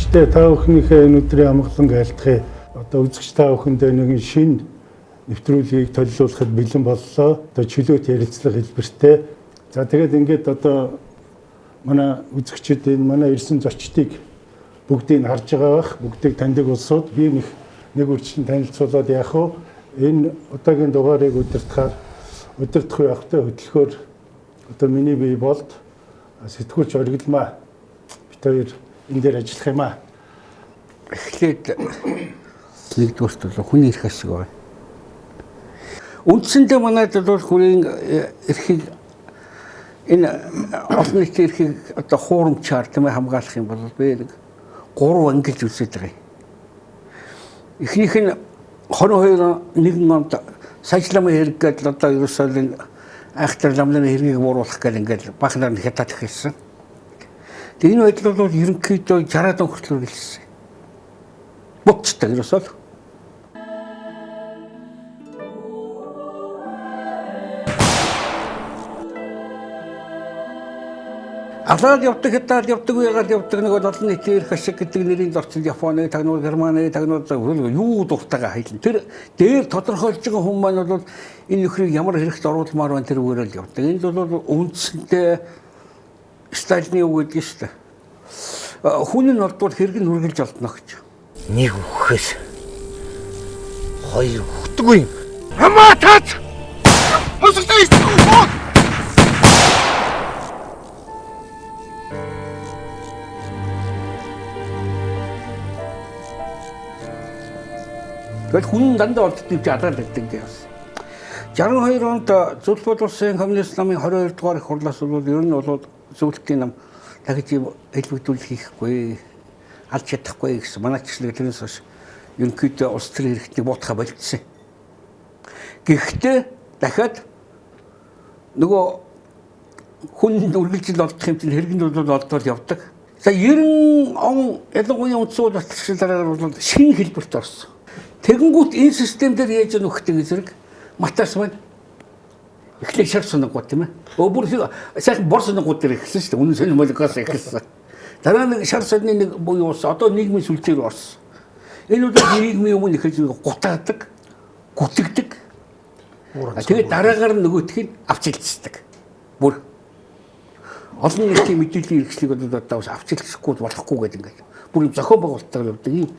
үзэгчтэй та бүхнийхээ энэ өдрийн амгалан айлтгахыг одоо үзэгч та бүхэндээ нэгэн шинэ нэвтрүүлгийг төлөвлөхөд бэлэн боллоо. Одоо чөлөөт ярилцлага хэлбэртэй. За тэгээд ингээд одоо манай үзэгчид энэ манай ирсэн зочдыг бүгдийг харж байгаа бах, бүгдийг таньдаг улсууд би нэг үржин танилцуулаад яах вэ? Энэ удаагийн дугаарыг удирдах явахтай хөтлөхөөр одоо миний бие болд сэтгүүлч оргилмаа. Бид хоёр энэ дээр ажиллах юм аа. Эхлээд нэгдүгээрт бол хүний эрх хэсэг байна. Үндсэндээ манайд бол хүрийн эрхийг энэ олон нийтийн эрхийг одоо хуурамчаар тийм хамгаалах юм бол би нэг 3 ангилж үзээд байгаа юм. Эхнийх нь 22 онд сажламын хэрэг гэдэг одоо ерөөсөө энэ айхтар ламлын хэргийг бууруулах гэж ингээд бахнаар хятад эхэлсэн. Тэгээ энэ байдал бол ерөнхийдөө 60-аад он хүртэл үргэлжилсэн. Бутцтай ерөөсөө. Алаад явдаг, хятад явдаг, уягаад явдаг нэг олон нийтийн эрх хэсэг гэдэг нэрийн зорчил Японы, тагнуул Германы, тагнуул юу дуртайгаа хайлна. Тэр дээр тодорхойлж байгаа хүмүүс маань бол энэ нөхрийг ямар хэрэгт оруулмаар байна тэр үгээр л явдаг. Энд бол үндсэндээ сталины үг гэдэг шүү дээ. Хүн нь болдвол хэрэг нь үргэлж олдно гэж. Нэг үхэс хоёр хөтгөө юм. Хамаа таац. Хостой шүү. Тэгэл хүн дандаа олддог жадаад байдаг гэсэн. 62 онд зөвлөлт боловсон коммунист намын 22 дугаар их хурлаас бол ер нь бол зөвлөлтийн нам дахиж хэлбэгдүүлэх хийхгүй, алж чадахгүй гэсэн манайчлаг тэрнээс хойш ерөнхийдөө улс төрийн хэрэгтний буутахаа болчихсон. Гэхдээ дахиад нөгөө хүн үргэлжил олдох юм чинь хэрэг нь бол олдвол явдаг. За 90 он ялангуяа үндсэн баталгачлалаар бол шинэ хэлбэрт орсон. Тэгэнгүүт энэ систем дээр яаж нөхдөг зэрэг матас байна. Эхлээд шар соноггүй тийм ээ. Өөр сайхан бор соноггүй дээр ихсэн шүү дээ. Үнэн сонир молгоос ихсэн. Дараа нэг шар сонины нэг буюу одоо нийгмийн сүлжээр орсон. Энэ бол нийгмийн өмнө ихэж гутаадаг, гүтгдэг. Тэгээд дараагаар нөгөөх нь авч илчдэг. Бүр олон нийтийн мэдээллийн хэрэгслийг одоо авч илчэхгүй болохгүй гэдэг ингээд. Бүр зохион байгуулалтаар явдаг юм.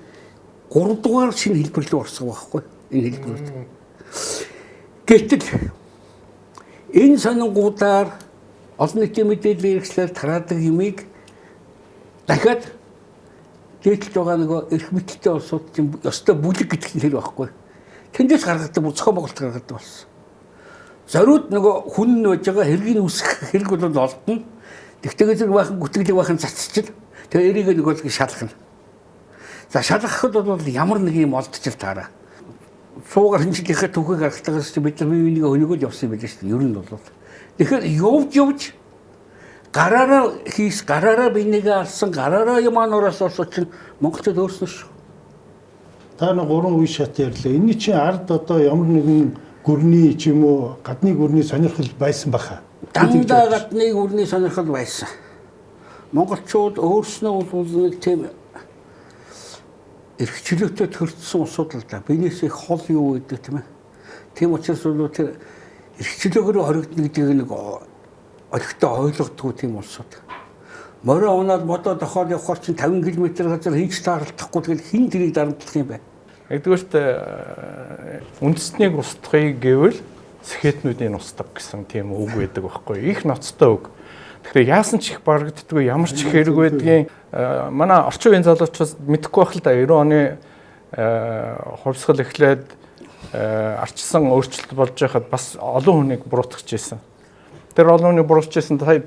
3 дугаар шинэ хэлбэр рүү орсон байхгүй энэ хэлбэрүүд. Гэтэл энэ сонингуудаар олон нийтийн мэдээллийн хэрэгслээр тараадаг юмыг дахиад дээдлж байгаа нөгөө эрх мэдэлтэй улсууд чинь ёстой бүлэг гэдэг нь тэр байхгүй. Тэндээс гаргадаг бүр зохион байгуулалт гаргадаг болсон. Зориуд нөгөө хүн нь байж байгаа хэргийг үүсгэх хэрэг бол олдно. Тэгтэйгээ зэрэг бахан гүтгэлэг бахан цацчихл. Тэгээ эрийг нэг бол шалгах. За шалгахад бол ямар нэг юм олдчихл таараа. Суугаар хинжлийнхээ түүхийг гаргахтаагаас бид нар биенийг өнөөгөл явсан юм байна шүү дээ. Ер нь бол. Тэгэхээр явж гараараа бинийгээ алсан, гараараа юм анураас олсон чинь монголчууд өөрснөө шүү. Та нэг 3 үе шат ярьлаа. Энийн чинь ард одоо ямар нэгэн гүрний ч юм уу гадны гүрний сонирхол байсан баха. Дандаа гадны гүрний сонирхол байсан. Монголчууд өөрснөө бол нэг тийм эрх чөлөөтэй төрсөн улсууд л да. Биенээс их хол юу гэдэг тийм ээ. Тийм учраас бол тэр эрх чөлөөгөөр хоригдно гэдгийг нэг олигтой ойлгодгүй тийм улсууд. Морин унаад модоо дохоод явхаар чинь 50 км газар хинч таарлахгүй тэгэл хин тэрийг дарамтлах юм бэ. Нэгдүгээрт үндэстнийг устгахыг гэвэл сэхэтнүүдийн устгах гэсэн тийм үг байдаг байхгүй. Их ноцтой үг. Тэгэхээр яасан ч их барагддаггүй ямар ч их хэрэг байдгийг манай орчин үеийн залуучууд мэдэхгүй байх л да 90 оны хувьсгал эхлээд арчсан өөрчлөлт болж байхад бас олон хүнийг буруутгаж ирсэн. Тэр олон хүнийг буруутгаж ирсэн сая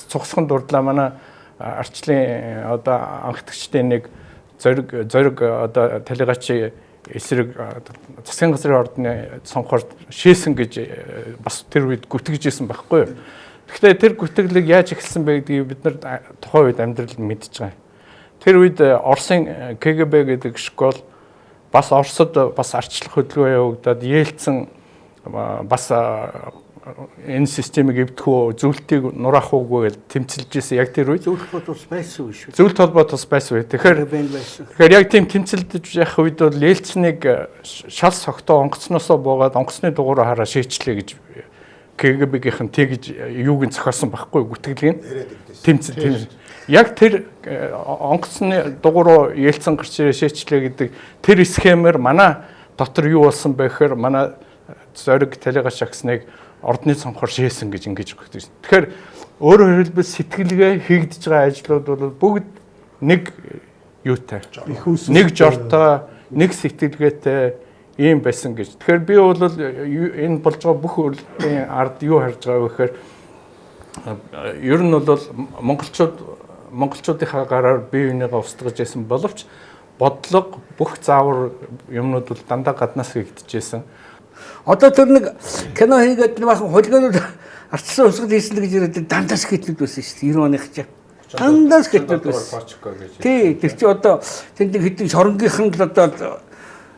цугсхан дурдлаа манай арчлын одоо анхдагчдын нэг зориг одоо талигачи эсрэг засгийн газрын ордны цонхоор шээсэн гэж бас тэр үед гүтгэж ирсэн байхгүй юу? Гэхдээ тэр гүтгэлийг яаж эхэлсэн бэ гэдгийг бид нар тухайн үед амьдрал мэдж байгаа. Тэр үед Оросын КГБ гэдэг школ бас Оросд бас арчлах хөдөлгөөн явагдаад Ельцин бас энэ системийг эвдэх үү, зөвлөлтийг нураах уугүй гэж тэмцэлж ирсэн яг тэр үед зөвлөлт бодвол байсан шүү. зөвлөлт холбоо тус байсан үү. Тэгэхээр яг тийм тэмцэлдэж явах үед бол Ельцнийг шал согтоо онгоцноосоо буугаад онгоцны дугуйраа хараа шийдчлээ гэж КГБ-гийнхэн тэгж юуг нь зохиосон байхгүй гүтгэлгийг тэмцэл. Яг тэр онгоцны дугуйраа Ельцин гарч ирээ шийдчлээ гэдэг тэр схемээр манай дотор юу болсон бэ гэхээр манай зориг талига шагсныг ордны цонхоор шээсэн гэж ингэж өгдөг. Тэгэхээр өөрөөр хэлбэл сэтгэлгээ хийгдэж байгаа ажлууд бол бүгд нэг юутай, нэг жортой, нэг сэтгэлгээтэй ийм байсан гэж. Тэгэхээр би бол энэ болж байгаа бүх үйлдлийн ард юу харж байгаа вэ гэхээр ер нь бол монголчуудынхаа гараар бие бинийгээ устгаж байсан боловч бодлого бүх заавар юмнууд бол дандаа гаднаас хийгдэж байсан. Одоо тэр нэг кино хийгээд бахан хулгайнууд арчсан усгал хийсэн гэж яриад дандаа скетчүүд байсан шүү дээ 90 оных чинь. Дандаа скетчүүд байсан. Тий, тэр чи одоо тэнд хэдэн шоронгийнхан л одоо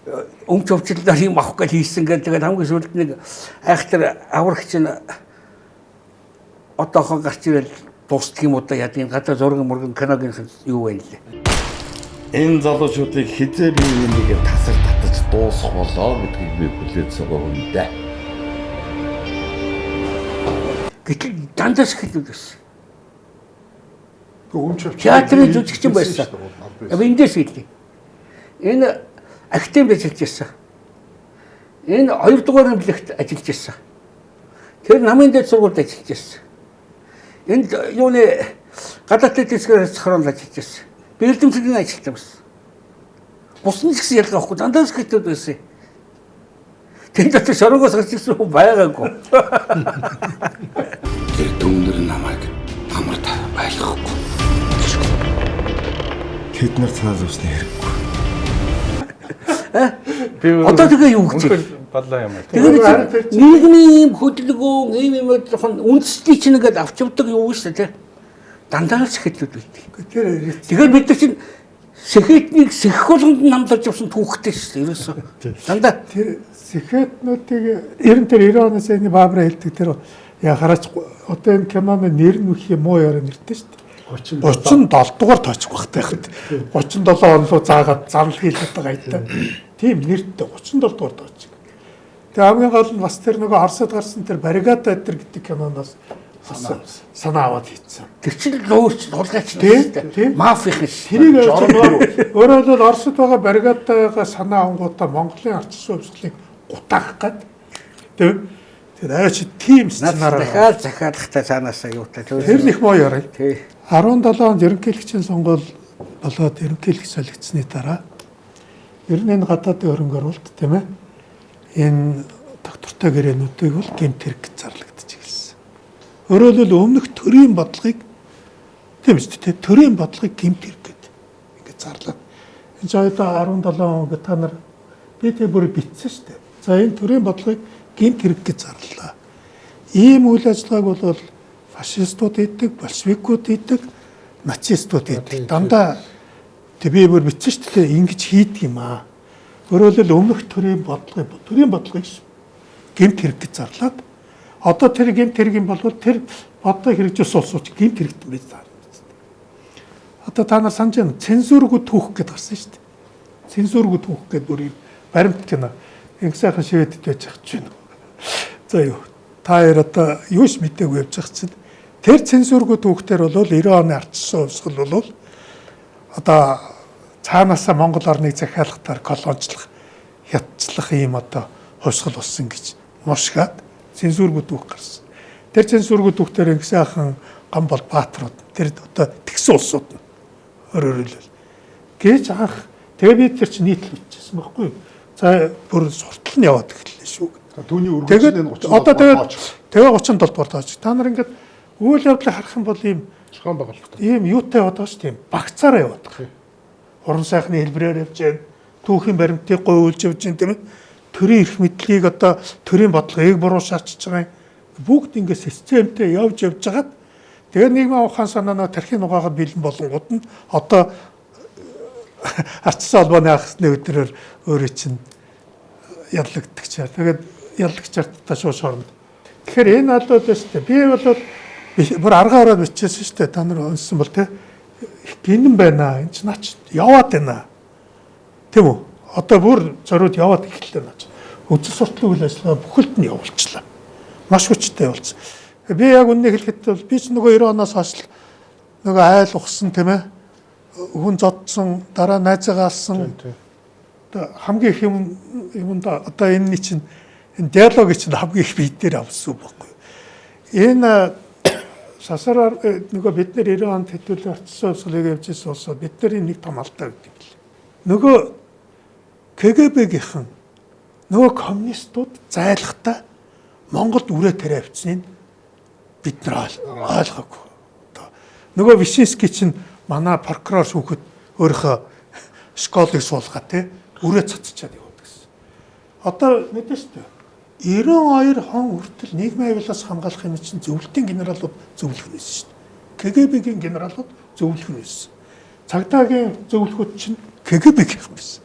өмч өвчлөлөөр юм авах гэж хийсэн гэдэг. Тэгээд хамгийн сүүлд нэг айхтар аврагч нь одоохон гарч ирэл дуустдаг юм уу да ядгийн гадаа зураг мөргөн киногийн юу вэ лээ. Энэ залуучуудыг хизээ бие бинийгээ тасар татаж дуусах болоо гэдгийг би хүлээж байгаа юм да. Гэтэл дандаа скетчүүд байсан. Өмч Театрын жүжигчин байсан. Эндээс хэлээ. Энэ актив ажиллаж байсан. Энэ 2 дугаар эмнэлэгт ажиллаж байсан. Тэр намын дэд сургуульд ажиллаж байсан. Энд юуны гадаадын дэсгээр захируулж ажиллаж байсан. Бэлдэмжлэгийн ажилтан байсан. Бусны ч гэсэн ялгаа авахгүй дандаа скетчүүд байсан. Тэнд дотор шоронгоос гарч ирсэн хүн байгаагүй. Тэр дүүнэр намайг амар та байлгахгүй. Тэд нар цааз усны хэрэггүй. Одоо тэгээ юу гэж бодлоо юм. Тэгээд нийгмийн хөдөлгөөн ийм юм жоохон үндэслэл чинь ингээд авч явдаг юу шүү дээ. Дандаа скетчүүд байдаг. Тэгэхээр бид нар чинь сэхэтнийг сэхэх болгонд намлаж явсан түүхтэй шүү дээ. Ерөөсөө. Дандаа тэр сэхэтнүүдийг ер нь тэр 90 оноос энэ баабра хэлдэг тэр яа хараач одоо энэ киноны нэр нь их муу яруу нэртэй шүү дээ. 37 дугаар тоочих багтай хат. 37 он руу заагаад зарлал хийлээд байгаа юм да. Тийм нэртэй 37 дугаар тоочих. Тэгээ хамгийн гол нь бас тэр нөгөө Оросд гарсан тэр баррикада тэр гэдэг киноноос санаа аваад хийцэн. тэр чинь луурч дулгаач тийм мафийн тэрийг өөрөө бол Оросд байгаа баррикадагаа санаа авангуудаа Монголын ардчилсан хувьсгалыг гутаах гээд тийм тэр аач тийм сценараар дахиад захиалахтай цаанаасаа юутай тэр их муу ярай. Тий. 17 онд ерөнхийлөгчийн сонгуул болоод ерөнхийлөгч солигдсны дараа ер нь энэ гадаадын хөрөнгө оруулалт тийм ээ энэ доктортой гэрээнүүдийг бол гэмт хэрэг гэж зарлагдаж эхэлсэн. Өөрөөр хэлбэл өмнөх төрийн бодлогыг тийм шүү дээ төрийн бодлогыг гэмт хэрэг гэдэг ингээд зарлаад энэ ч одоо 17 он гэ та нар би тэр бүр битсэн шүү дээ. За энэ төрийн бодлогыг гэмт хэрэг гэж зарлалаа. Ийм үйл ажиллагааг бол фашистууд хийдэг, большевикууд хийдэг, нацистууд хийдэг. Дандаа би бүр битсэн шүү дээ ингэж хийдэг юм аа. Өөрөөр хэлбэл өмнөх төрийн бодлогыг гэмт хэрэг гэж зарлаад одоо тэр гэмт хэрэг юм бол тэр бодлого хэрэгжүүлсэн улсууд гэмт хэрэгтэн байж байгаа юм. Одоо та нар санаж байна цензургүй түүх гэдээ гарсан шүү дээ. Цензургүй түүх гэдэг бүр баримт кино. Инх сайхан шивэдэд байж ах чинь. За юу та хоёр одоо юуш мэдээгүй явж ах чинь тэр цензургүй түүхтэр бол 90 оны ардчилсан хувьсгал бол одоо цаанаасаа Монгол орныг захиалахтаар колончлох, хятчлах ийм одоо хувьсгал болсон гэж мушгаад цензургүй түүх гарсан. Тэр цензургүй түүхтэр инх сайхан Гамбол Баатрууд тэр одоо тэгсэн улсууд нь өөрөөр хэлбэл гэж анх тэгээ би тэр чинь нийтлүүлчихсэн байхгүй юу? За бүр суртал нь яваад эхэллээ шүү. Түүний үргэлжлэл нь 37 одоо тэгээ 37 дугаар тооч. Та нар ингээд үйл явдлыг харах юм бол ийм зохион байгуулалт. Ийм юутай яваад байгаа шүү тийм багцаараа яваад байгаа. Уран сайхны хэлбэрээр явж байна. Түүхийн баримтыг говьулж явж байна тийм ээ. Төрийн эрх мэдлийг одоо төрийн бодлогыг буруу шаачж байгаа юм. Бүгд ингээд системтэй явж хагаад тэгээ нийгмийн ухаан санаанаа тархин угаагаад бэлэн болонгууд нь одоо ардчилсан холбооны анхны өдрөөр өөрөө чинь яллагддаг чаа. Тэгээд яллагч ардтаа шууд шорно. Тэгэхээр энэ албад байна шүү дээ. Би бол бүр аргаа ороод бичсэн шүү дээ. Та нар уншсан бол те гинэн байна. Энд ч наач яваад байна. Тийм үү? Одоо бүр зориуд яваад эхэллээ наач. Үзэл сурталчилсан үйл ажиллагаа бүхэлд нь явуулчлаа. Маш хүчтэй болсон. Би яг үннийг хэлэхэд бол би ч нөгөө 90 оноос хойш нөгөө айл ухсан тийм ээ. Хүн зодсон, дараа найзаагаа алсан. Хамгийн их юмд одоо энэний чинь энэ диалогийн чинь хамгийн их бид дээр авсан байхгүй. Энэ сасараар нөгөө бид нар 90 онд хэдүүлээ очсон улсыг явж ирсэн улсууд бид нарын нэг том алдаа гэдэг юм л. Нөгөө КГБ-гийнхэн нөгөө коммунистууд зайлахтаа Монголд үрээ тарай авчихсныг бид нар ойлгоогүй. Нөгөө Вишинский чинь манай прокурор шүүхэд өөрийнхөө школыг суулгаад те үрээ цацчаад яваад гэсэн. Одоо мэдэн шүү дээ. 92 хон хүртэл нийгмийн аюулаас хамгаалах юм чинь зөвлөлтийн генералууд зөвлөх нь байсан шүү дээ. КГБ-гийн генералууд зөвлөх нь байсан. Цагдаагийн зөвлөхүүд чинь КГБ-гийн юм байсан.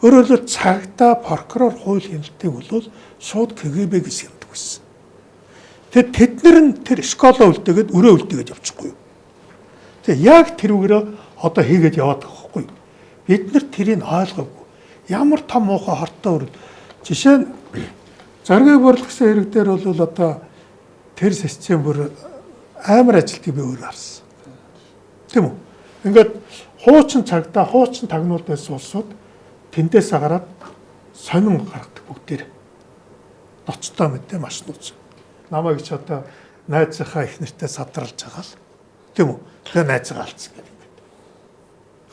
Өөрөөр хэлбэл цагдаа прокурор хууль хяналтыг бол шууд КГБ-гээс хяндаг байсан. Тэгэд тэднэр нь тэр школоо үлдээгээд өрөө үлдээгээд явчихгүй юу. Тэгээ яг тэрүүгээрээ одоо хийгээд яваад байгаа байхгүй юу. Бид нар тэрийг ойлгоогүй. Ямар том муухай хортой өрөд. Жишээ нь зоргийг борлогсон хэрэг дээр бол одоо тэр систем бүр амар ажилтгийг би өөр харсан. Тийм үү? Ингээд хуучин цагдаа, хуучин тагнуулд байсан улсууд тэндээс гараад сонин гаргадаг бүгдээр. Ноцтой мэдээ маш нууц. Намайг ч одоо найзынхаа их нэртэй садралж байгаа л. Тийм үү? Тэгээ найзгаа алдсан гэдэг.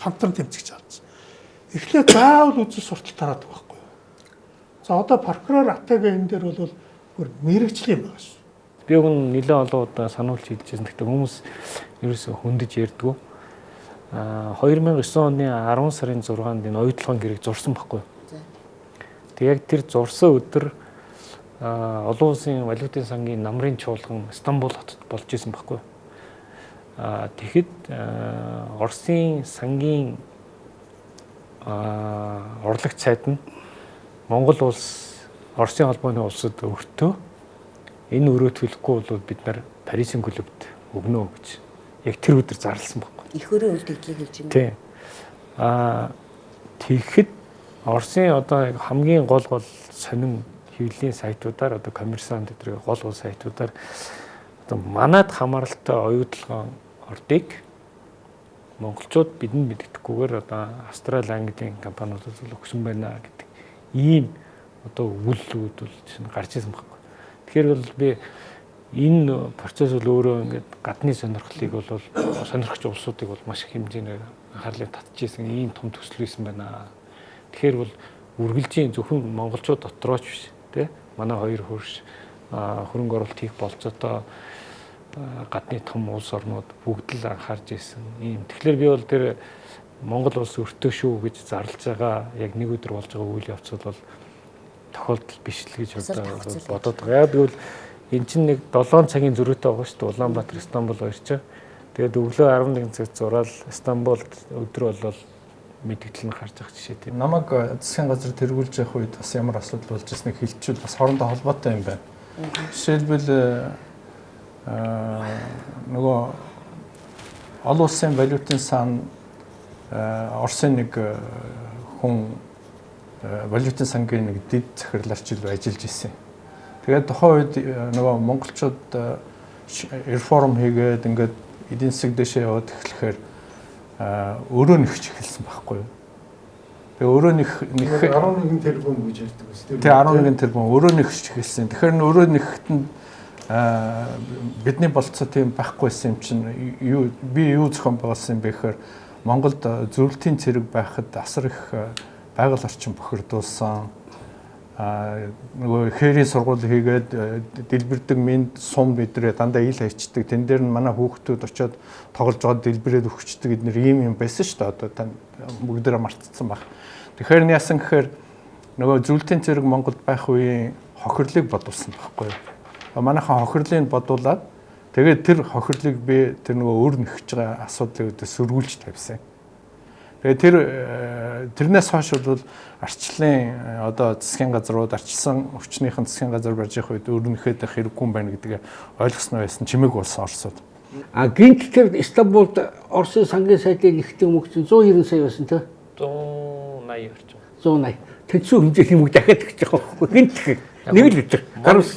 Хамтран тэмцэж алдсан. Эхлээд заавал үзэл суртал тараад байгаа байхгүй юу? За одоо прокурор атагийн энэ дээр бол бүр мэрэгжил юм байна шүү. Би өгн нэлээд олон удаа сануулж хэлжсэн. Гэхдээ хүмүүс ерөөсөө хөндөж ярьдгүй. 2009 оны 10 сарын 6-нд энэ оюутлогын гэрээг зурсан байхгүй юу? Тэг яг тэр зурсан өдөр олон улсын валютын сангийн намрын чуулган Стамбул хотод болж исэн байхгүй юу? Тэгэхэд Оросын сангийн урлагч сайд нь Монгол улс Оросын холбооны улсад өртөө энэ өрөө төлөхгүй бол бид нар Парисын клубт өгнө гэж яг тэр өдөр зарласан байхгүй. Их өрөө үлдээдлийг хэлж байна. Тийм. Тэгэхэд Оросын одоо хамгийн гол сонин хэвлэлийн сайтуудаар одоо коммерсант гэдэг гол сайтуудаар одоо манад хамааралтай оюутлогын ордыг монголчууд бидэнд мэддэггүйгээр одоо Австрали, Английн компаниудад өгсөн байна гэдэг ийм одоо өгүүлбэрүүд бол чинь гарч ирсэн байхгүй. Тэгэхээр бол би энэ процесс бол өөрөө ингээд гадны сонирхлыг бол сонирхч улсуудыг бол маш их хэмжээгээр анхаарлыг татчихсан ийм том төсөл байсан байна. Тэгэхээр бол үргэлжийн зөвхөн монголчууд дотрооч биш тий манай хоёр хөрш хөрөнгө оруулалт хийх болцоотой гадны том улс орнууд бүгд л анхаарч ирсэн ийм. Тэгэхээр би бол тэр Монгол улс өртөө шүү гэж зарлж байгаа яг нэг өдөр болж байгаа үйл явц бол тохиолдол биш л гэж бодоод байгаа. Яг тэгвэл эн чинь нэг 7 цагийн зөрүүтэй байгаа шүү дээ. Улаанбаатар, Стамбул хоёр ч. Тэгээд өглөө 11 цагт зураал Стамбулд өдөр болол мэдээлэл нь гарч байгаа жишээ тийм. Намайг засгийн газар тэргүүлж явах үед бас ямар асуудал болж ирснийг хэлчихвэл бас хоорондоо холбоотой юм байна. Жишээлбэл нөгөө олон улсын валютын сан Оросын нэг хүн валютын сангийн нэг дэд захирлаарч ажиллаж ирсэн. Тэгээд тухайн үед нөгөө монголчууд реформ хийгээд ингээд эдийн засаг дэшээ яваад эхлэхээр өөрөө нэгч эхэлсэн байхгүй юу. Тэгээ өөрөө нэг 11 тэрбум гэж ярьдаг үстэй. Тэгээ 11 тэрбум өөрөө нэгч эхэлсэн. Тэгэхээр өөрөө нэгт нь бидний болцоо тийм байхгүйсэн юм чинь би юу зохион байгуулсан юм бэ гэхээр Монголд зөвлөлтийн цэрэг байхад асар их байгаль орчин бохирдуулсан нөгөө хээрийн сургууль хийгээд дэлбэрдэг минь сум бидрээ дандаа ил хайчдаг. Тэн дээр нь манай хүүхдүүд очиод тоглож байгаа дэлбэрээд өгчдөг эднэр ийм юм байсан шүү дээ. Одоо тань бүгдээрээ мартцсан баг. Тэгэхээр нь яасан гэхээр нөгөө зөвлөлтийн цэрэг Монголд байх үеийн хохирлыг бодулсан байхгүй юу. Манайхан хохирлыг бодуулаад тэгээд тэр хохирлыг би тэр нөгөө өөр нэгж байгаа асуудлыг сөргүүлж тавьсан. Тэгээ тэрнээс хойш бол арчлалын одоо засгийн газрууд арчилсан өвчнийхэн засгийн газар барьж явах үед өөрнөхөд хэрэггүй юм байна гэдгээ ойлгосноо байсан чимээг болсон Оросууд. Гинт тэр Стамбулд Оросын сангийн сайдын нэгтгэн мөнгө 190 сая байсан тий. 180 орчим. 180. Тэдсүү хэмжээний мөнгө дахиад өгч байгаа байхгүй. Гинт нэг л өдөр.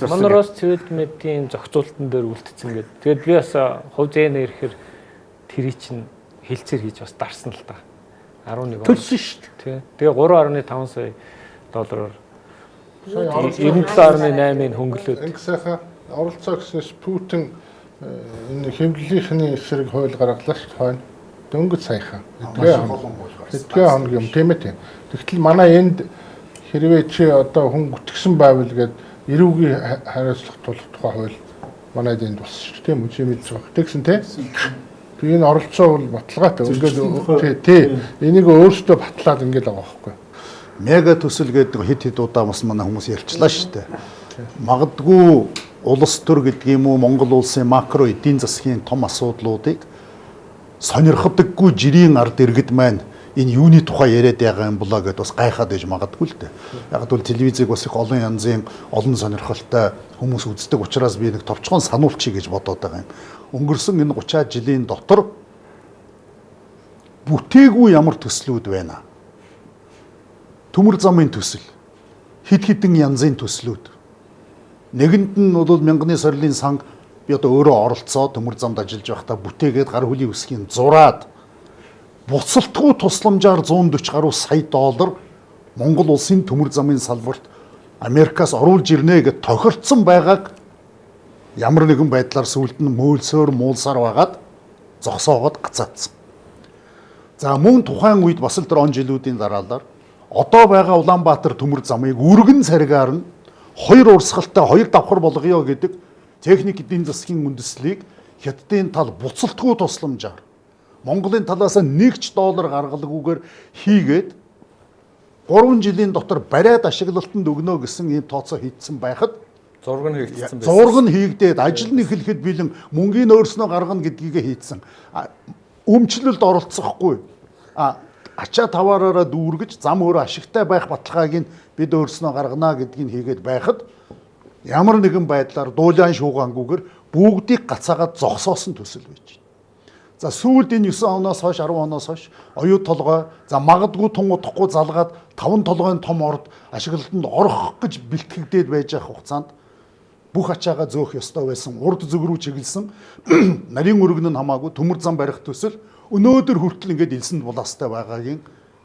Монороос цэвэд медийн зохицуултан дээр үлдсэн гэдэг. Тэгээд би бас хувь зээне ирэхээр тэрий чинь хэлцээр хийж бас дарсан л та. 11 төлсөн шүү дээ. Тэгээ 3.5 сая доллараар 97.8-ыг хөнгөлөөд. Ингэсэхэ оролцоо гэснээр Путин энэ хэмжлийнхний эсрэг хууль гаргалаа шүү дээ. Дөнгөж саяхан. Эдгээр хоног юм тийм ээ. Тэгтэл манай энд хэрвээ чи одоо хүн гүтгсэн байвал гээд эрүүгийн хариуцлага тулах тухай хууль манайд энд болсон шүү дээ. Тийм үү чи мэдж байгаа. Тэгсэн тийм. Тэгээ энэ оролцоо бол баталгаатай. Ингээд тий. Энийг өөрсдөө батлаад ингээд байгаа байхгүй. Мега төсөл гэдэг хэд удаа бас манай хүмүүс ярьчлаа шүү дээ. Магадгүй улс төр гэдэг юм уу Монгол улсын макро эдийн засгийн том асуудлуудыг сонирхдаггүй жирийн ард иргэд маань энэ юуны тухай яриад байгаа юм болоо гэдээ бас гайхаад иж магадгүй л дээ. Яг бол телевизийг бас их олон янзын олон сонирхолтой хүмүүс үздэг учраас би нэг товчхон сануулчих гэж бодоод байгаа юм. Өнгөрсөн энэ 30 жилийн дотор бүтээгүй ямар төслүүд байна. Төмөр замын төсөл, хэд хэдэн янзын төслүүд. Нэгэнд нь бол мянганы сорилын санг би одоо өөрөө оролцоо төмөр замд ажиллаж байхдаа бүтээгээд гар хөлийн үсгийн зураад буцалтгүй тусламжаар 140 гаруй сая доллар Монгол улсын төмөр замын салбарт Америкаас оруулж ирнэ гэж тохирцсон байгааг ямар нэгэн байдлаар сүлд нь мөөлсөөр муулсаар байгаад зогсоогоод гацаадсан. За мөн тухайн үед бас л тэр он жилүүдийн дараалал одоо байгаа Улаанбаатар төмөр замыг үргэн царгаар нь 2 урсгалтай 2 давхар болгоё гэдэг техник эдийн засгийн үндэслэлийг Хятадын тал буцалтгүй тусламжаар Монголын талаас $1 гаргалгүйгээр хийгээд 3 жилийн дотор бариад ашиглалтанд өгнө гэсэн ийм тооцоо хийгдсэн байхад зураг нь хийгдсэн байсан. Зураг нь хийгдээд ажил нь эхлэхэд бэлэн мөнгөний өөрснөө гаргана гэдгийг хийцэн. Өмчлөлд оролцохгүй. Ачаа таваараараа дүүргэж зам өөрөө ашигтай байх баталгааг нь бид өөрснөө гаргана гэдгийг хийгээд байхад ямар нэгэн байдлаар дуулаан шуугаангүйгээр бүгдийг гацаагаад зогсоосон төсөл байж байна. За сүүлд энэ 9 оноос хойш 10 оноос хойш оюу толгой за магадгүй тун удахгүй залгаад 5 толгойн том орд ашиглалтанд орох гэж бэлтгэгдээд байж байгаа хугацаанд бүх ачаагаа зөөх ёстой байсан урд зүг рүү чиглэсэн нарийн өргөн нь хамаагүй төмөр зам барих төсөл өнөөдөр хүртэл ингээд элсэнд булаастай байгаагийн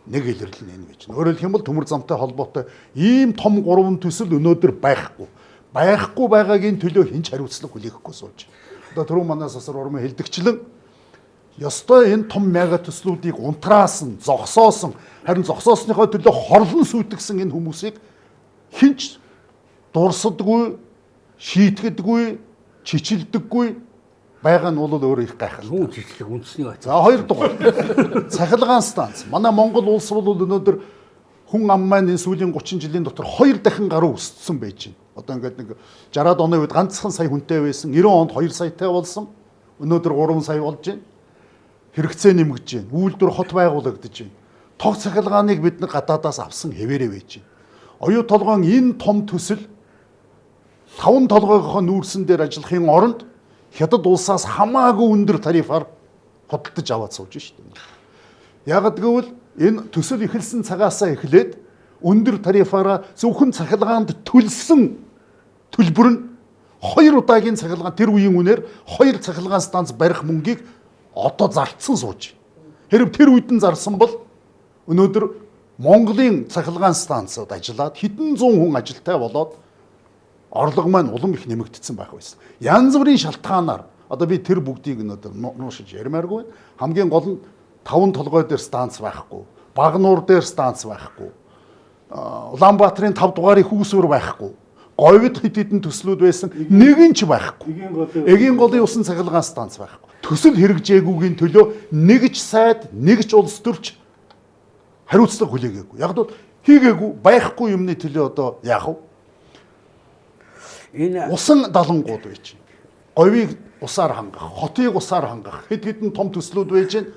нэг илэрлэл нь энэ гэж. Өөрөөр хэлбэл төмөр замтай холбоотой ийм том 3 төсөл өнөөдөр байхгүй байгаагийн төлөө хинч хариуцлага хүлээхгүй сууж. Одоо түрүү манаас асар урмын хэлдэгчлэн ёстой энэ том мега төслүүдийг унтраасан, зогсоосон, харин зогсоосныхоо төлөө хорлон сүйтгэсэн энэ хүмүүсийг хинч дурсадгүй, шийтгэдэггүй, чичилдэггүй байгаа нь бол өөрөө их гайхалтай. Хүн жижиг үндэсний бац. За хоёр дугаар. Цахилгаан станц. Манай Монгол улс бол өнөөдөр хүн ам маань энэ сүүлийн 30 жилийн дотор 2 дахин гаруй өссөн байж байна. Одоо ингээд нэг 60-аад оны үед ганцхан сая хүнтэй байсан. 90 онд 2 саятай болсон. Өнөөдөр 3 сая болж байна. Хэрэгцээ нэмэгдэж байна. Үйлдвэр хот байгуулагдаж байна. Тог цахилгааныг бид нэг гадаадаас авсан хэвээрээ байж байна. Оюу толгойн энэ том төсөл 5 толгойгоо нүүрсэн дээр ажиллахын оронд Хятад улсаас хамаагүй өндөр тарифаар худалдаж аваад сууж шүү дээ. Яг гэвэл энэ төсөл эхэлсэн цагаасаа эхлээд өндөр тарифаараа зөвхөн цахилгаанд төлсөн төлбөр нь 2 удаагийн цахилгаан тэр үеийн үнээр 2 цахилгаан станц барих мөнгийг одоо зарлцсан сууж. Хэрэг тэр үед нь зарсан бол өнөөдөр Монголын цахилгаан станцууд ажиллаад хэдэн зуун хүн ажилтай болоод орлого маань улам их нэмэгдсэн байх байсан. Янз бүрийн шалтгаанаар одоо би тэр бүгдийг өнөөдөр нуушиж ярмааргүй. Хамгийн гол нь 5 толгой дээр станц байхгүй, Багнуур дээр станц байхгүй, Улаанбаатарын 5 дугаарыг хүүсвэр байхгүй, говьд хэд хэдэн төслүүд байсан нэгэн ч байхгүй. Эгийн голын усан цахилгаан станц байхгүй. Төсөл хэрэгжээгүйгийн төлөө нэг ч сайд, нэг ч улс төрч хариуцлага хүлээгээгүй. Яг л хийгээгүй байхгүй юмны төлөө одоо яах вэ? Энэ усан далангууд байж байна. Говийг усаар хангах, хотыг усаар хангах, хэд хэдэн том төслүүд байж байна.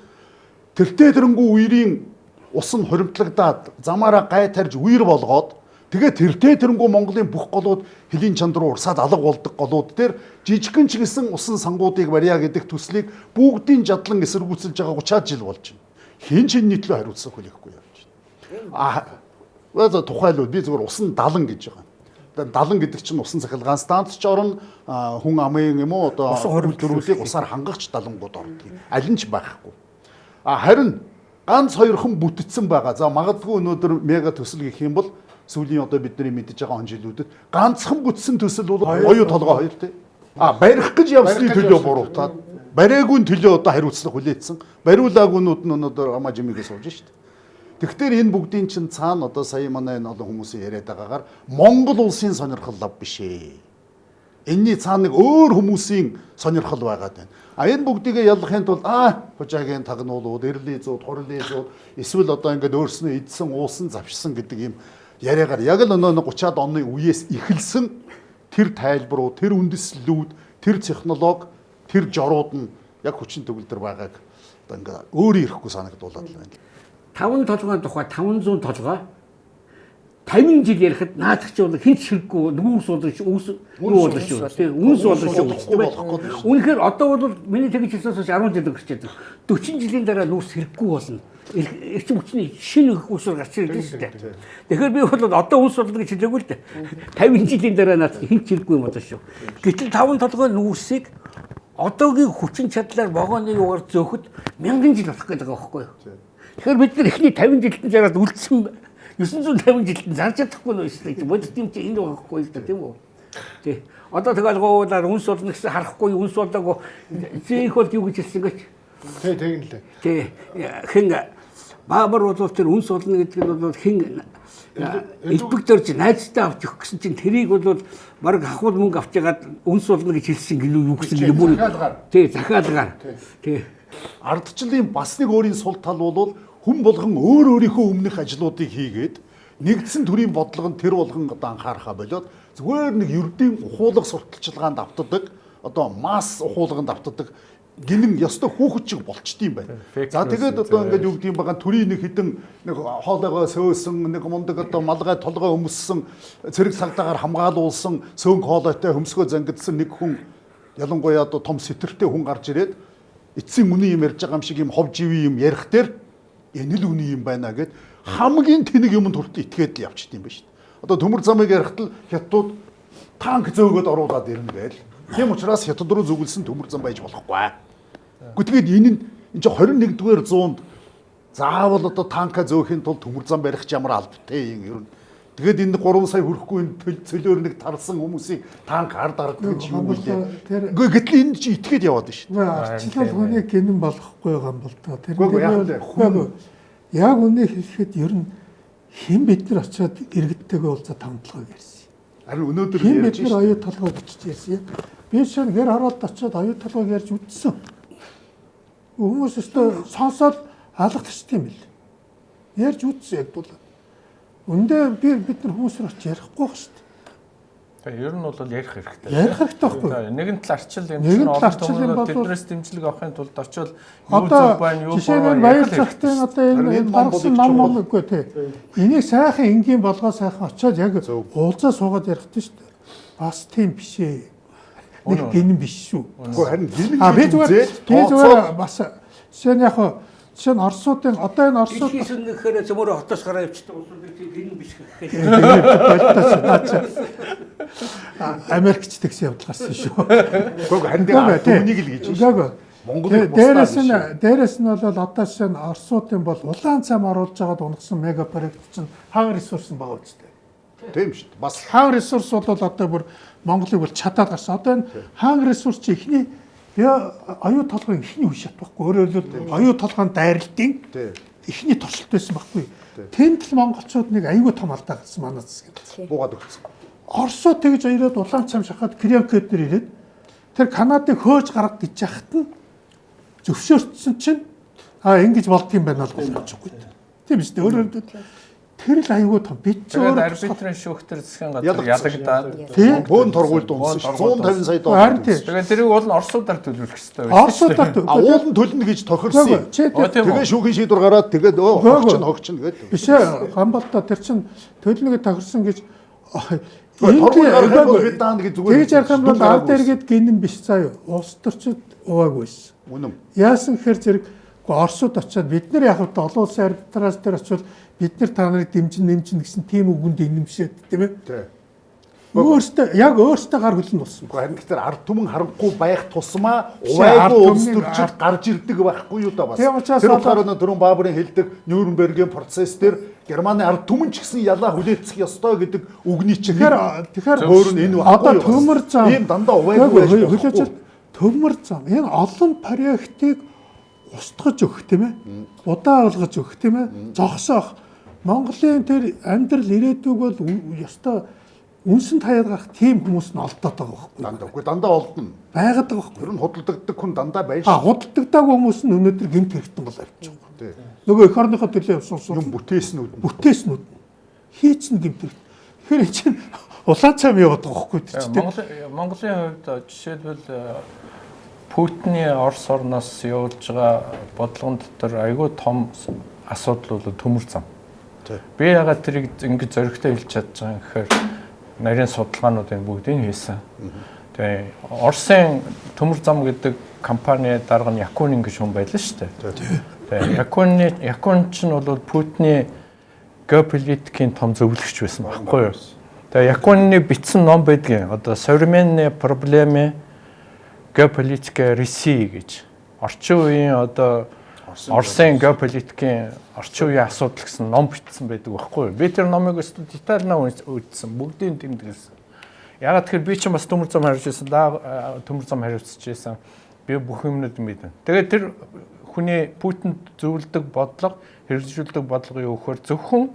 Тэртээ тэрнгүү үерийн ус нь хуримтлагдаад замаараа гай тарж үер болгоод тэгээд тэрэнгүү Монголын бүх голууд хөлийн чанд руу урсаад алга болдог голууд дээр жижигхэн ч гэсэн усан сангуудыг барья гэдэг төслийг бүгдийн жадлан эсэргүүцэлж байгаа 30-аад жил болж байна. Хин чин нийтлөө хариуцсан хүлээхгүй явж байна. Тухайлбал би зөвхөн усан далан гэж байгаа. Далан гэдэг чинь усан цахилгаан станц ч орно, хүн амын юм уу одоо төрүүлийг усаар хангахч далангууд ордог. Аль нь ч байхгүй. Харин ганц хоёрхан бүтцсэн байгаа. За магадгүй өнөөдөр мега төсөл гэх юм бол сүүлийн одоо бидний мэдж байгаа он жилүүдэд ганцхан бүтсэн төсөл бол оюу толгой хоёр тий. Барих гэж явсны төлөө буруутаад бариагүй төлөө одоо хариуцлага хүлээсэн. Бариулаагүйнүүд нь өнөөдөр амаа жимигээ сууж шít. Тэгэхээр энэ бүгдийн чинь цаана одоо сая манай энэ олон хүмүүсийн яриад байгаагаар Монгол улсын сонирхол лав биш ээ. Энийний цаана нэг өөр хүмүүсийн сонирхол байгаад байна. Энэ бүгдийг яллахын тулд хужаагийн тагнуулууд, эрлийн зууд, хурлын зууд эсвэл одоо ингээд өөрснөө идсэн, уусан, завшсан гэдэг юм яриагаар яг л өнөө 30-аад оны үеэс эхэлсэн тэр тайлбарууд, тэр үндэслэлүүд, тэр технологи, тэр жорууд нь яг хүчин төгөлдөр байгааг одоо ингээд өөрөө ирэхгүй санагдуулаад байна. 5 толгойн тухай 500 толгой 50 жил ярихад наадах чи бол хинч хэрэггүй нүүрс болооч юу болооч шүү. Тийм үнс болооч шүү. Үнэхээр одоо бол миний тэгж хэлсээс 10 жил өнгөрчээд 40 жилийн дараа нүүрс хэрэггүй болно. Эрчим хүчний шинэ усаар гарч ирдэг шүү дээ. Тэгэхээр би бол одоо үнс болно гэж хэлээгүй л дээ. 50 жилийн дараа наадах хинч хэрэггүй юм болооч шүү. Гэтэл 5 толгойн нүүрсийг одоогийн хүчин чадлаар вагоны юугаар зөөхөд 1000 жил болох гэдэг байгаа байхгүй юу? Тэгэхээр бид нар эхний 50 жилдэн зараад үлдсэн 950 жилдэн зарж чадахгүй нь шүү. Бодит юм чи энэ байхгүй л да тийм үү? Тий. Одоо тэгэл гоолаар үнс болно гэсэн харахгүй үнс болоогүй. Зээх бол юу гэж хэлсэн гэж. Тий тэгнэ лээ. Тий. Хэн баабар бол тэр үнс болно гэдэг нь бол хэн элбэг дөрж найзтай авч өгөх гэсэн чинь тэрийг бол баг ахвал мөнгө авч ягаад үнс болно гэж хэлсэн гэлөө юу гэсэн гэлээ бүр. Тий захиалгаар. Тий. Ардчлалын бас нэг өөрийн сул тал бол хүн болгон өөрийнхөө өмнөх ажлуудыг хийгээд нэгдсэн төрлийн бодлого нь тэр болгон одоо анхаарахаа болоод зүгээр нэг ердийн ухуулга сурталчилгаанд автдаг одоо масс ухуулганд автдаг гинэн ёстой хүүхэд чиг болчдгийм байна. За тэгээд одоо ингээд юу гэдгийг байгаа төрийн нэг хідэн нэг хоолойгоо сөөсөн нэг мундаг одоо малгай толгой өмссөн цэрэг цагдаагаар хамгаалуулсан сөөнг хоолойтой хөмсгөө зангидсан нэг хүн ялангуяа одоо том сэтэртэй хүн гарч ирээд эцсийн үний юм ярьж байгаа юм шиг юм хов живи юм ярих дээр энэ л үний юм байна гэд хамгийн тэнэг юмд хүртэл итгээд л явчихд юм ба шүү дээ. Одоо төмөр замыг ярихтал хятадууд танк зөөгөөд оруулаад ирнэ гээл. Тийм учраас хятад руу зүгэлсэн төмөр зам байж болохгүй. Гэхдээ энэ чинь 21-р зуунд заавал одоо танка зөөхийн тулд төмөр зам барих ч ямар албатай юм ер нь. Тэгээд энэ 3 сая хүрэхгүй цөлөөр нэг тарсан хүмүүсийг танк ард ардаг гэж юм үлээ. Гэтэл энэ чи итгээд яваад байна шүү дээ. Арчлал хүнийг гинэн болохгүй байгаа юм бол тоо. Тэр яг үнийг хэлэхэд ер нь хэн бид нар очиод иргэдтэйгээ уулзаад хамтлагыг ярьсан. Харин өнөөдөр ярьж байна. Бид нар оюу толгой бичиж ярьсан. Би шинэ гэр хараад очиод оюу толгойг ярьж үтсэн. Хүмүүс өстө сонсоод алгадчихсан юм бэл. Ярьж үтсэн яг бол үндэ бид нар хүмүүсээр очиж ярихгүй байх шүү дээ. Тэгээ ер нь бол ярих хэрэгтэй. Ярих хэрэгтэй байхгүй. Нэгэн тал арчил юм чинь олон хүмүүс тэднээс дэмжлэг авахын тулд очивол юу зөв байна, юу буруу байна. Баяр цагтын одоо энэ гаргасан ном үгүй тий. Энийг сайхан энгийн болгоо сайхан очиод яг уулзаа суугаад ярих хэрэгтэй шүү дээ. Бас тийм биш ээ. Нэг гинэн биш шүү. Үгүй харин гинэн би зүгээр бас жишээ нь яг жишээ нь Оросуудын одоо энэ Оросууд хийсэн гэхээр зөмөрө хотоос гараа явчихдаг улсууд гинэн биш гэхээр Америкч тэгс явуулгасан шүү. Гэхдээ харин түүнийг л гэж байна. Монголын дээрээс нь бол одоо жишээ нь Оросуудын бол улаан цам оруулж байгаад унгасан мега проект чинь хаан ресурс нь байгаа үстэй. Тийм шүү дээ. Бас хаан ресурс бол одоо бүр Монголыг бол чадаад гарсан. Одоо энэ хаан ресурс чи ихний оюу толгойн ихний үе шат байхгүй. Өөрөөр хэлбэл оюу толгойн дайралтын ихний туршилт байсан байхгүй. Тэнд л монголчууд нэг аюу том алдаа гарсан манай засгийн. Буугаад өгсөн. Оросууд тэгж ирээд улаан цам шахаад Крянкет дээр ирээд тэр Канадыг хөөж гарах гэж яхад нь зөвшөөрсөн чинь ингэж болдгийм байна л болохгүй. Тийм шүү дээ. Өөрөөр хэлбэл Тэр л аюул том. Бид ч өөрөө арбитрийн шүүхтэр засгийн газар ялагдаад бөөн торгуульд унсан 150 сая доллар. Тэгээд тэрийг уул нь Оросуудаар төлөвлөх хэрэгтэй байна. Оросуудаар уул нь төлнө гэж тохирсон. Тэгээ шүүхийн шийдвэр гараад тэгээд хогчин гэдэг. Биш ээ гамбалтаа тэр чин төлнө гэж тохирсон гэж торгуул гаргах бол бид даана гэж зүгээр. Тэгж ярих юм бол аль дээргээд гинэн биш заа юу. Улс төрчид угаагүйсэн. Үнэн. Яасан гэхээр зэрэг Оросууд очиод бид нар яг л олон улсын арбитраж дээр очивол бид нар та нарыг дэмжин гэсэн тийм үгэнд инэмшээд тийм ээ. Тийм. Өөртөө яг өөртөө гар хөлн болсон. Харин гэхдээ ард түмэн харанхуй байх тусмаа увайгүй улс төрчид гарч ирдэг байхгүй юу да бас. Тэр утгаараа түрүүн Баабурын хэлдэг Нюрнбергийн процесс дээр Германы ард түмэн ч гэсэн ялаа хүлээцэх ёстой гэдэг үгний чинь. Тэгэхээр өөр нь энэ одоо төмөр зам ийм дандаа увайгүй хүлээж төмөр зам энэ олон проектыг устгаж өгөх тийм ээ. Удаа болгож өгөх тийм ээ. Зогсоох. Монголын тэр амьдрал ирээдүг бол ёстой үнсэн таяад гарах тийм хүмүүс нь олдоод байгаа байхгүй. Дандаа үгүй дандаа олдно. Байгаад байгаа байхгүй. Тэр нь худалдагддаг хүн дандаа байж. Худалдагдаагүй хүмүүс нь өнөөдөр гэмт хэрэгтэн бол авчих. Нөгөө эх орныхоо төлөө явсан юм бүтээснүүд хийцэн гэмт хэрэгт. Тэгэхээр чинь улаан цайм яваад байгаа байхгүй тийм. Монголын хувьд жишээлбэл Путиний Орос орноос явуулж байгаа бодлогон дотор айгүй том асуудал бол төмөр зам. Би ягаад тэрийг ингэж зөрөгтэй хэлж чадж байгаа юм гэхээр нарийн судалгаануудын бүгдийг хийсэн. Тэгээ Оросын төмөр зам гэдэг компани дарга нь Якунин гэж хүн байлаа шүү дээ. Тэгээ Якун чинь бол Путиний геополитикийн том зөвлөгч байсан байхгүй юу? Тэгээ Якунины бичсэн ном байдгийн одоо современные проблемы геополитика России гэж орчин үеийн одоо Оросын геополитикийн орчин үеийн асуудал гэсэн ном бичсэн байдаг байхгүй юу? Би тэр номыг өстө детальнаа үзсэн, бүгдийг тэмдэглэсэн. Ягаад тэгэхээр би ч бас төмөр зам хариуцж байсан, төмөр зам хариуцж байсан. Би бүх юмнууд мэдэн. Тэгээд тэр хүний Путинд зөвлөдөг бодлого, хэрэгжүүлдэг бодлого юу гэхээр зөвхөн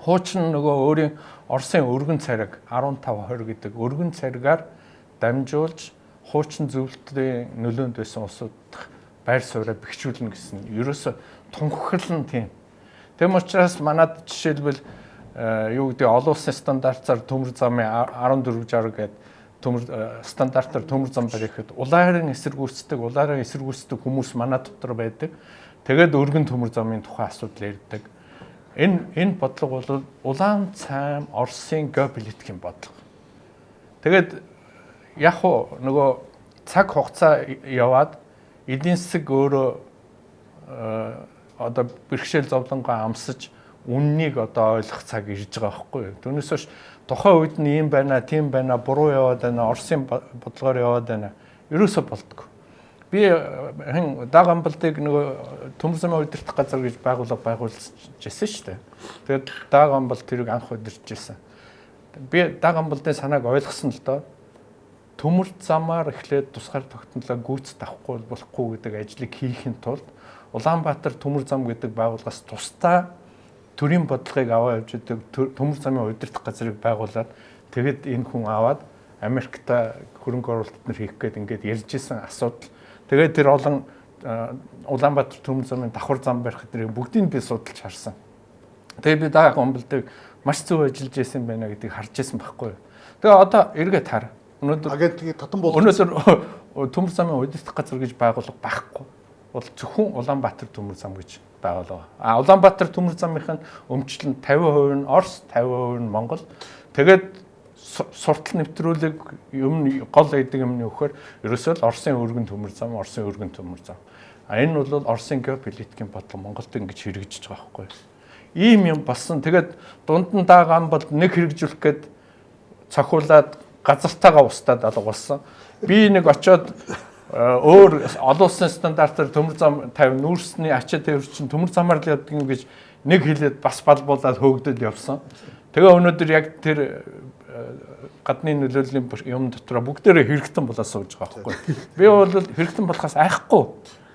хуучин нөгөө өөрийн Оросын өргөн цариг 15-20 гэдэг өргөн царигаар дамжуулж хуучин зөвлөлтийн нөлөөнд байсан улсууд байр сууриа бэхжүүлнэ гэсэн. Ерөөсө тунхаглал нь тийм. Тэм учраас манад жишээлбэл юу гэдэг олон улсын стандартаар төмөр замын 1460 гэдэг төмөр стандартаар төмөр зам барихад улаарын эсэргүүцдэг хүмүүс манай дотор байдаг. Тэгээд өргөн төмөр замын тухай асуудал ярьдаг. Энэ бодлого бол улаан цайм Оросын геополитикийн бодлого. Тэгээд яг нөгөө цаг хугацаа яваад эдийн засаг өөрөө одоо бэрхшээл зовлонгоо амсаж үннийг одоо ойлгох цаг ирж байгаа байхгүй юу. Түүнээс биш тухайн үед нь ийм байна, тийм байна, буруу яваад байна, Оросын бодлогоор яваад байна. Ерөөсөө болдгоо. Би даг амбалтыг нөгөө төмөр замын удирдах газар гэж байгуулж ирсэн шүү дээ. Тэгээд даг амбалт тэрийг анх удирдах ирсэн. Би даг амбалтын санааг ойлгосон л доо. Төмөр замаар эхлээд тусгаар тогтнолоо гүйцэд авахгүй болохгүй гэдэг ажлыг хийхин тулд Улаанбаатар төмөр зам гэдэг байгууллагаас тусдаа төрийн бодлогыг аваад явж идэг төмөр замын удирдах газрыг байгуулад тэгэд энэ хүн аваад Америкта хөрөнгө оруулалт нар хийх гээд ингээд ярьж исэн асуудал. Тэгээд тэр олон Улаанбаатар төмөр замын давхар зам барих гэдгийг бүгдийг би судалж харсан. Тэгээд би дааг амбалтыг маш зөв ажиллаж исэн байна гэдгийг харж исэн байхгүй юу. Тэгээ одоо эргээд хар. Өнөөдөр агентлагийн татан бол төмөр замын удирдах газар гэж байгуулга байхгүй. Бол зөвхөн Улаанбаатар төмөр зам гэж байгуулга. Улаанбаатар төмөр замынхын өмчлөн 50% нь Орос, 50% нь Монгол. Тэгээд суртал нэвтрүүлэг юм гол байдаг юм нь өгөхөр ерөөсөө л Оросын өргөн төмөр зам, Оросын өргөн төмөр зам. Энэ бол Оросын геополитикийн бодлого Монголд ингэж хэрэгжиж байгаа байхгүй. Ийм юм болсон. Тэгээд дунд нь дагаан бол нэг хэрэгжүүлэх гээд цохиулаад газартаагаа устдаад алгуулсан. Би нэг очоод өөр олон улсын стандартаар төмөр зам 50 нүүрсний ачаа төвөрчин төмөр замаар л явдаг юм гэж нэг хэлээд бас балбуулаад хөөгдөд явсан. Тэгээ өнөөдөр яг тэр гадны нөлөөллийн юм дотор бүгдээрээ хэрэгтэн болоод сууж байгаа байхгүй. Би бол хэрэгтэн болохоос айхгүй.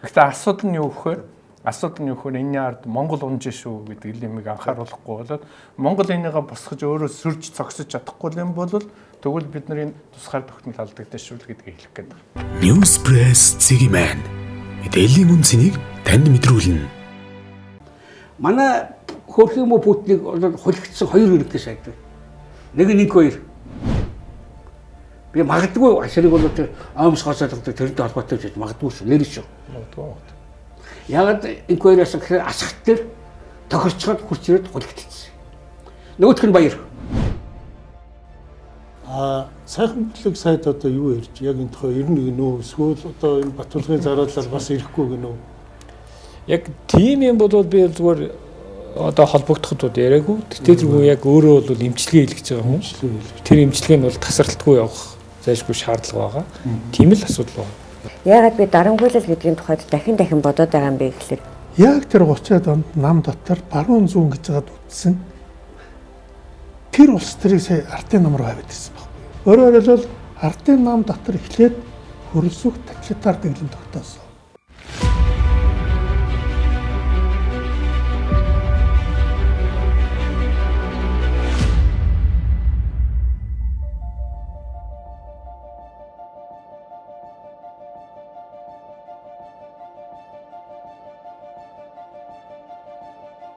Гэхдээ асуудал нь юу гэхээр энэний ард Монгол унж шүү гэдэг юмыг анхааруулахгүй болоод Монгол энийгээ босгож өөрөө сүрж цогсож чадахгүй юм бол тэгвэл бидний тусгаар тогтмол алдагдаж шүү гэдгийг хэлэх гээд байна. News Press Zigman мэдээллийн үнцнийг танд мэдрүүлнэ. Манай хөрх юм уу Путиныг хулигдсан хоёр ерөнхий сайд байна. Нэг нь 1-2. Би магадгүй ашрыг бол тэр аамс хасаалдаг тэрнтэй холбоотой гэж магадгүй шүү. Нэр шүү. Магадгүй. Ягаад 1-2-аас гэхээр асхт төр тохирчход хурц ирээд хулигдчихсэн. Нөгөөх нь баяр. Сайхан бүлэг сайд одоо юу ярьж яг энэ тохоо 91 нөө эсвэл одоо энэ Батулгын зараалал бас ирэхгүй гэнэ үү? Яг тийм юм бол би зүгээр одоо холбогдоход яриаггүй. Тэгтээ тэргүй яг өөрөө бол эмчилгээ хийлгэж байгаа хүн. Тэр эмчилгээ нь бол тасралтгүй явах зайлшгүй шаардлага байгаа. Тийм л асуудал байна. Яагаад би дарамгуйлал гэдгийн тухайд дахин бодоод байгаа юм бэ гэхэлэр Яг тэр 30-аад онд нам дотор баруун зүүн гэж байгаад үтсэн. Тэр улс тэрийг сая ардын нам руу аваад ирсэн байхгүй. Өөрөөр хэлбэл ардын нам дотор эхлээд хөрөлсөх тоталитар дэглэм тогтоосон.